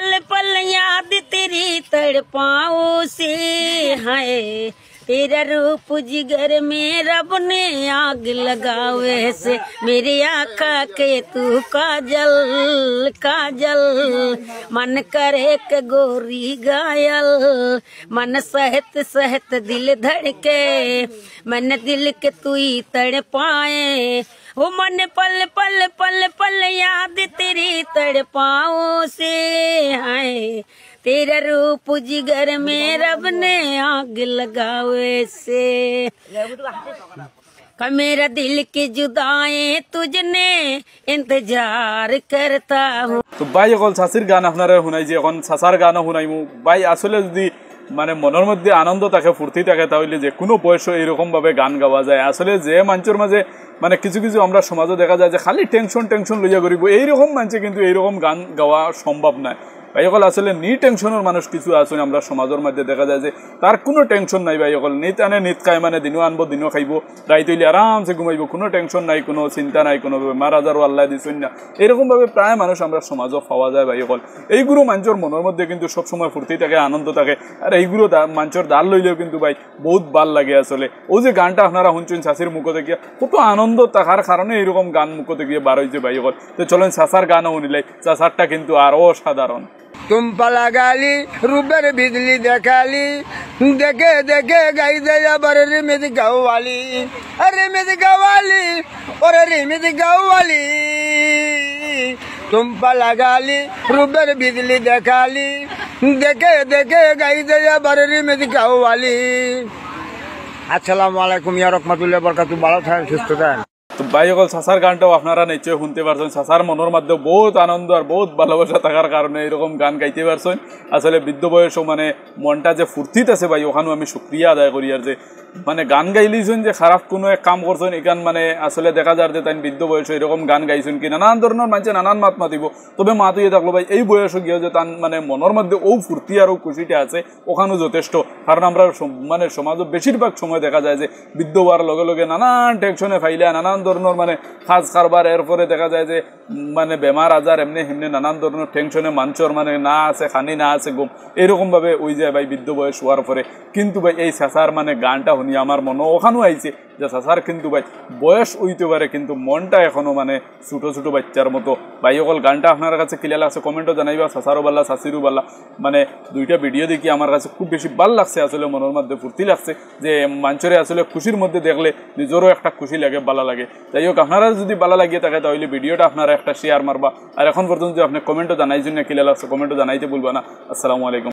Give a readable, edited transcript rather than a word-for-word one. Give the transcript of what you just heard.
पल पल याद तेरी तड़पाऊं सी है तेरा रूप जिगर में रब ने आग लगावे से मेरी आँखा के तू काजल काजल मन करे के गोरी घायल मन सहत सहत दिल धड़के मन दिल के तू ही तड़ पाए वो मन पल पल पल पल याद तेरी तड़पाओ से है तेरा रूप जिगर में रब ने आग लगावे से मेरा दिल की जुदाएं तुझने इंतजार करता हूँ। तो भाई এখন সাসির গান আপনারা শুনাইছি এখন সাসার গানও শুনাইমু ভাই আসলে যদি মানে মনের মধ্যে আনন্দ থাকে ফুর্তি থাকে তাহলে যে কোনো বয়সে এরকম ভাবে গান গাওয়া যায় আসলে যে মানুষের মাঝে মানে কিছু কিছু আমরা সমাজে দেখা যায় যে খালি টেনশন লইয়া করিব এইরকম মানুষে কিন্তু এইরকম গান গাওয়া সম্ভব নয় ভাই সকল আসলে নি টেনশনের মানুষ কিছু আছে আমরা সমাজের মধ্যে দেখা যায় যে তার কোনো টেনশন নাই ভাই সকল নিত আনে নিত খায় মানে দিনও আনবো দিনও খাইব রাইত হইলে আরামসে ঘুমাইব কোনো টেনশন নাই কোনো চিন্তা নাই কোনো বেমার আজারও আল্লাহ দিচ্ছেন না এরকমভাবে প্রায় মানুষ আমরা সমাজও পাওয়া যায় ভাই সকল এইগুলো মানুষের মনের মধ্যে কিন্তু সবসময় ফুর্তি থাকে আনন্দ থাকে আর এইগুলো মানুষের দাল লইলেও কিন্তু ভাই বহুত ভাল লাগে আসলে ও যে গানটা আপনারা শুনছেন চাষির মুখ থেকে কত আনন্দ থাকার কারণে এইরকম গান মুখ থেকে বার হয়েছে ভাই সকল তো চলেন চাষার গানও শুনিলে চাষারটা কিন্তু আরও সাধারণ तुम पला गाली रूबर बिजली देखाली देखे देखे गाई दया बर रिमित गवाली अरे मित गवाली और रिमित गवाली तुम पला गाली रूबर बिजली देखाली देखे देखे गाई दया बर रिमित गवाली। अस्सलामु अलैकुम या रहमतुल्लाहि व बरकातुहू ভালো থাকেন সুস্থ থাকেন। তো ভাই সকল চাষার গানটাও আপনারা নিশ্চয়ই শুনতে পারছেন চাষার মনের মধ্যে বহুত আনন্দ আর বহুত ভালোবাসা থাকার কারণে এরকম গান গাইতে পারছেন আসলে বৃদ্ধ বয়সও মানে মনটা যে ফুর্তিত আছে ভাই ওখানেও আমি শুক্রিয়া আদায় করি আর যে মানে গান গাইলিছেন যে খারাপ কোনো এক কাম করছেন এখান মানে আসলে দেখা যায় যে তাই বৃদ্ধ বয়সে এরকম গান গাইছেন কি নানান ধরনের মানুষে নানান মাত মাতিব তবে মাত হয়ে থাকলো ভাই এই বয়সে গিয়ে যে তার মানে মনের মধ্যে ও ফুর্তি আর ও খুশিটা আছে ওখানেও যথেষ্ট কারণ আমরা মানে সমাজে বেশিরভাগ সময় দেখা যায় যে বৃদ্ধ হওয়ার লগে লগে নানান টেনশনে ফাইলে নানান ধরনের মানে কাজ কারবার এরপরে দেখা যায় যে মানে বেমার আজার এমনি হেমনি নানান ধরনের টেনশনে মানুষের মানে না আছে খানি না আছে ঘুম এরকমভাবে ওই যায় ভাই বৃদ্ধ বয়স হওয়ার পরে কিন্তু ভাই এই চাষার মানে গানটা শুনি আমার মনে ওখানেও আইছে যে চাষার কিন্তু ভাই বয়স হইতে পারে কিন্তু মনটা এখনো মানে ছোটো ছোটো বাচ্চার মতো ভাই সকল গানটা আপনার কাছে ক্লিয়ার লাগছে কমেন্টও জানাইবা চাষারও বাল্লা চাষিরও বাল্লা মানে দুইটা ভিডিও দেখি আমার কাছে খুব বেশি ভাল লাগছে আসলে মনের মধ্যে ফুর্তি লাগছে যে মানুষের আসলে খুশির মধ্যে দেখলে নিজেরও একটা খুশি লাগে ভালো লাগে যাই হোক আপনারা যদি ভালো লাগিয়ে থাকে তাহলে ভিডিওটা আপনারা একটা শেয়ার মারবা আর এখন পর্যন্ত আপনি কমেন্টও জানাই জন্য ক্লিয়ার লাগছে কমেন্টও জানাইতে ভুলবা না। আসসালামু আলাইকুম।